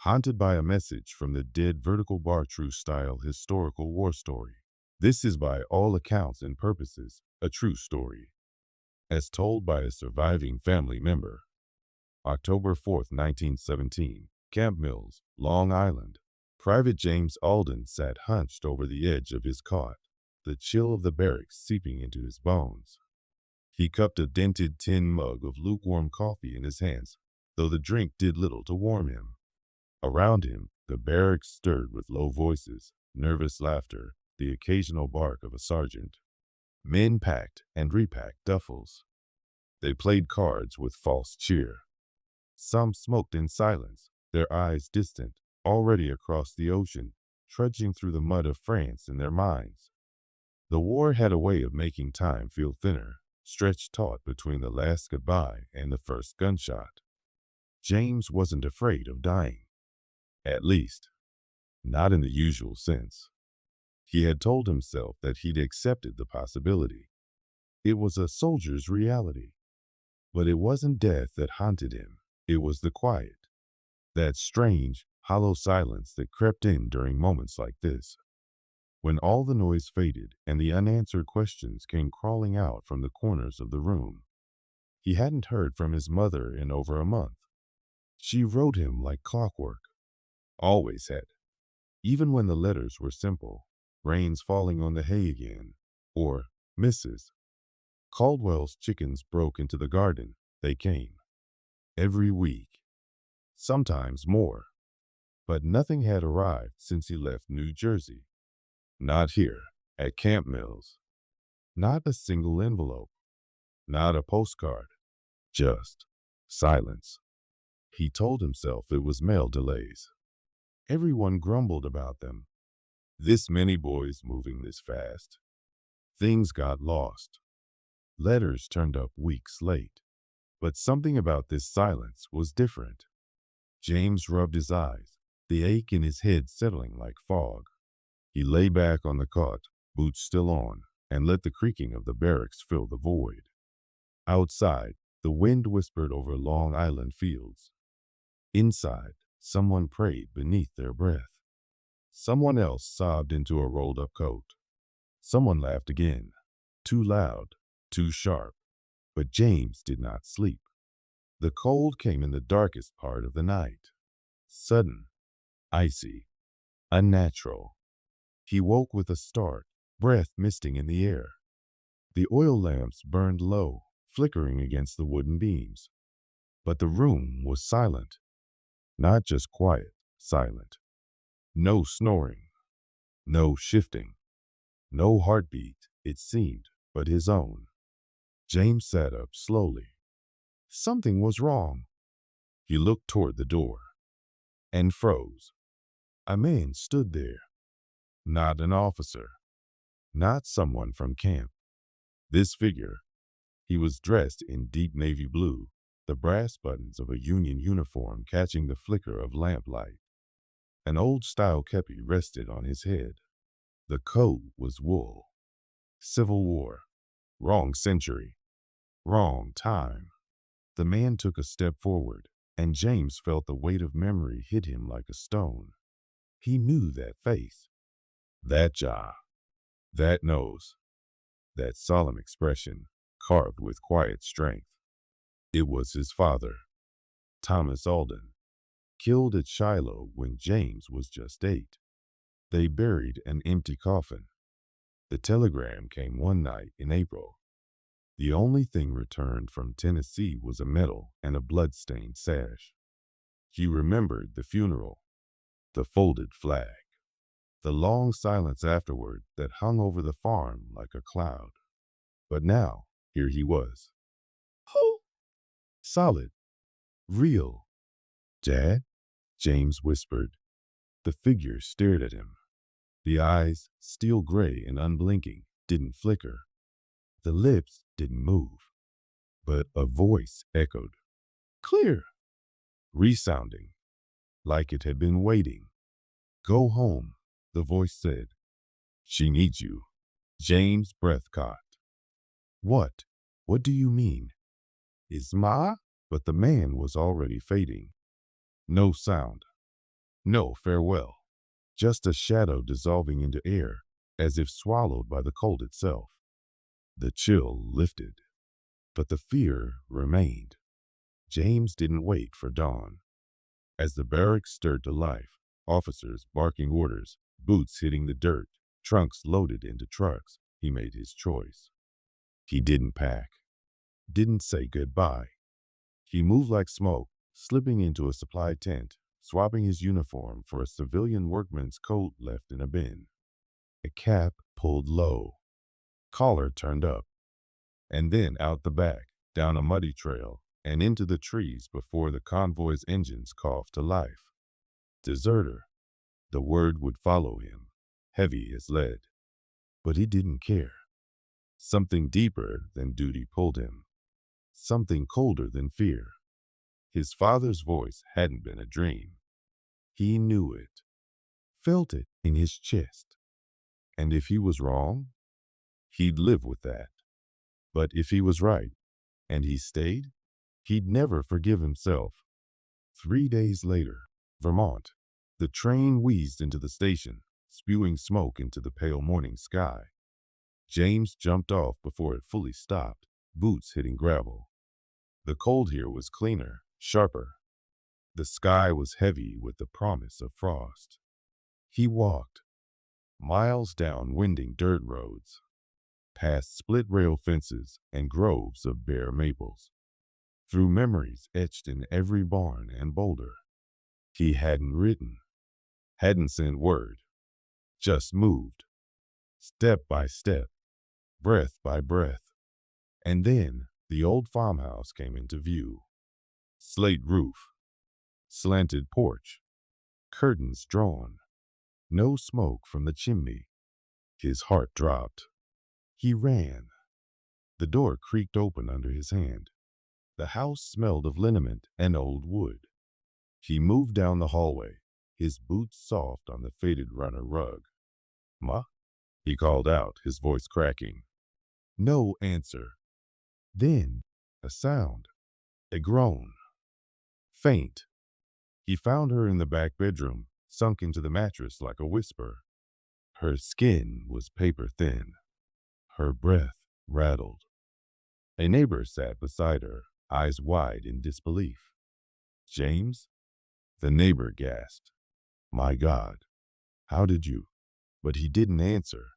haunted by a message from the dead vertical bar true style historical war story. This is by all accounts and purposes a true story, as told by a surviving family member. October 4th, 1917, Camp Mills, Long Island. Private James Alden sat hunched over the edge of his cot, the chill of the barracks seeping into his bones. He cupped a dented tin mug of lukewarm coffee in his hands, though the drink did little to warm him. Around him, the barracks stirred with low voices, nervous laughter, the occasional bark of a sergeant. Men packed and repacked duffels. They played cards with false cheer. Some smoked in silence, their eyes distant, already across the ocean, trudging through the mud of France in their minds. The war had a way of making time feel thinner, stretched taut between the last goodbye and the first gunshot. James wasn't afraid of dying. At least, not in the usual sense. He had told himself that he'd accepted the possibility. It was a soldier's reality. But it wasn't death that haunted him. It was the quiet. That strange, hollow silence that crept in during moments like this. When all the noise faded and the unanswered questions came crawling out from the corners of the room. He hadn't heard from his mother in over a month. She wrote him like clockwork. Always had. Even when the letters were simple. Rain's falling on the hay again. Or, Mrs. Caldwell's chickens broke into the garden. They came. Every week. Sometimes more. But nothing had arrived since he left New Jersey. Not here, at Camp Mills. Not a single envelope. Not a postcard. Just silence. He told himself it was mail delays. Everyone grumbled about them. This many boys moving this fast. Things got lost. Letters turned up weeks late. But something about this silence was different. James rubbed his eyes, the ache in his head settling like fog. He lay back on the cot, boots still on, and let the creaking of the barracks fill the void. Outside, the wind whispered over Long Island fields. Inside, someone prayed beneath their breath. Someone else sobbed into a rolled-up coat. Someone laughed again, too loud, too sharp. But James did not sleep. The cold came in the darkest part of the night. Sudden, icy, unnatural. He woke with a start, breath misting in the air. The oil lamps burned low, flickering against the wooden beams. But the room was silent. Not just quiet, silent. No snoring. No shifting. No heartbeat, it seemed, but his own. James sat up slowly. Something was wrong. He looked toward the door and froze. A man stood there. Not an officer. Not someone from camp. This figure. He was dressed in deep navy blue, the brass buttons of a Union uniform catching the flicker of lamplight. An old-style kepi rested on his head. The coat was wool. Civil War. Wrong century. Wrong time. The man took a step forward, and James felt the weight of memory hit him like a stone. He knew that face, that jaw, that nose, that solemn expression carved with quiet strength. It was his father, Thomas Alden, killed at Shiloh when James was just 8. They buried an empty coffin. The telegram came one night in April. The only thing returned from Tennessee was a medal and a blood-stained sash. He remembered the funeral, the folded flag, the long silence afterward that hung over the farm like a cloud. But now, here he was. Who? Solid. Real. Dad? James whispered. The figure stared at him. The eyes, steel gray and unblinking, didn't flicker. The lips didn't move, but a voice echoed. Clear. Resounding, like it had been waiting. Go home, the voice said. She needs you. James' breath caught. What? What do you mean? Is Ma? But the man was already fading. No sound. No farewell, just a shadow dissolving into air, as if swallowed by the cold itself. The chill lifted, but the fear remained. James didn't wait for dawn. As the barracks stirred to life, officers barking orders, boots hitting the dirt, trunks loaded into trucks, he made his choice. He didn't pack, didn't say goodbye. He moved like smoke, slipping into a supply tent, swapping his uniform for a civilian workman's coat left in a bin. A cap pulled low, collar turned up, and then out the back, down a muddy trail, and into the trees before the convoy's engines coughed to life. Deserter. The word would follow him, heavy as lead. But he didn't care. Something deeper than duty pulled him. Something colder than fear. His father's voice hadn't been a dream. He knew it, felt it in his chest. And if he was wrong, he'd live with that. But if he was right, and he stayed, he'd never forgive himself. 3 days later, Vermont. The train wheezed into the station, spewing smoke into the pale morning sky. James jumped off before it fully stopped, boots hitting gravel. The cold here was cleaner, sharper. The sky was heavy with the promise of frost. He walked, miles down winding dirt roads, past split-rail fences and groves of bare maples, through memories etched in every barn and boulder. He hadn't written, hadn't sent word, just moved, step by step, breath by breath. And then the old farmhouse came into view. Slate roof, slanted porch, curtains drawn, no smoke from the chimney. His heart dropped. He ran. The door creaked open under his hand. The house smelled of liniment and old wood. He moved down the hallway, his boots soft on the faded runner rug. "Ma?" he called out, his voice cracking. No answer. Then a sound, a groan. Faint. He found her in the back bedroom, sunk into the mattress like a whisper. Her skin was paper thin. Her breath rattled. A neighbor sat beside her, eyes wide in disbelief. "James?" The neighbor gasped. "My God, how did you?" But he didn't answer.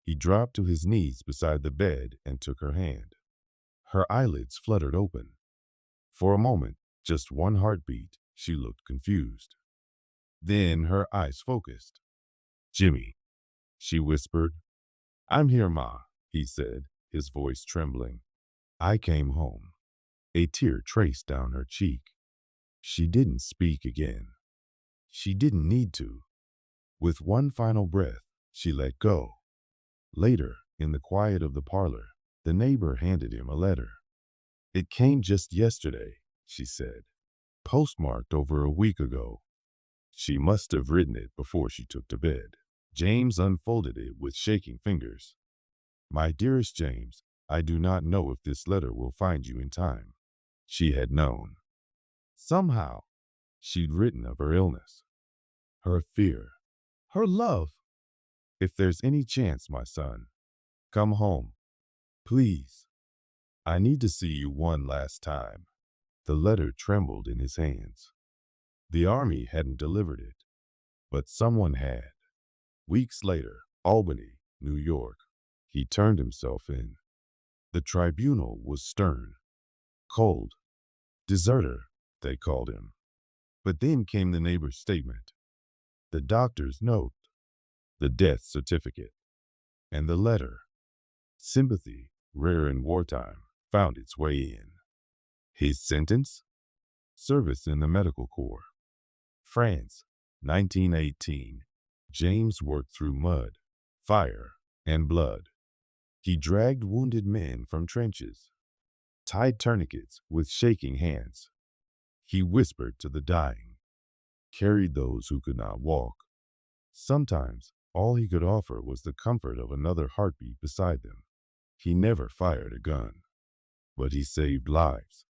He dropped to his knees beside the bed and took her hand. Her eyelids fluttered open. For a moment, just one heartbeat, she looked confused. Then her eyes focused. "Jimmy," she whispered. "I'm here, Ma," he said, his voice trembling. "I came home." A tear traced down her cheek. She didn't speak again. She didn't need to. With one final breath, she let go. Later, in the quiet of the parlor, the neighbor handed him a letter. "It came just yesterday," she said, "postmarked over a week ago." She must have written it before she took to bed. James unfolded it with shaking fingers. "My dearest James, I do not know if this letter will find you in time." She had known. Somehow, she'd written of her illness, her fear, her love. "If there's any chance, my son, come home. Please. I need to see you one last time." The letter trembled in his hands. The army hadn't delivered it, but someone had. Weeks later, Albany, New York. He turned himself in. The tribunal was stern, cold. Deserter, they called him. But then came the neighbor's statement, the doctor's note, the death certificate, and the letter. Sympathy, rare in wartime, found its way in. His sentence? Service in the medical corps. France, 1918. James worked through mud, fire, and blood. He dragged wounded men from trenches, tied tourniquets with shaking hands. He whispered to the dying, carried those who could not walk. Sometimes, all he could offer was the comfort of another heartbeat beside them. He never fired a gun, but he saved lives.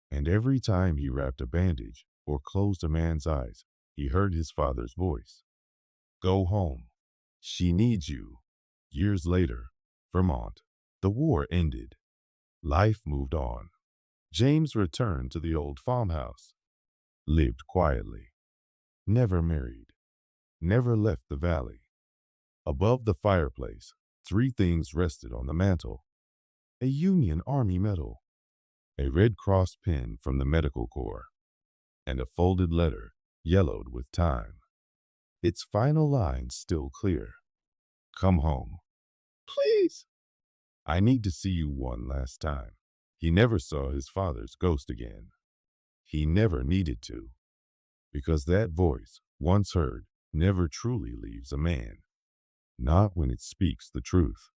And every time he wrapped a bandage or closed a man's eyes, he heard his father's voice. Go home. She needs you. Years later, Vermont. The war ended. Life moved on. James returned to the old farmhouse, lived quietly, never married, never left the valley. Above the fireplace, three things rested on the mantel: a Union Army medal, a Red Cross pin from the Medical Corps, and a folded letter yellowed with time. Its final lines still clear. Come home. Please. I need to see you one last time. He never saw his father's ghost again. He never needed to, because that voice, once heard, never truly leaves a man. Not when it speaks the truth.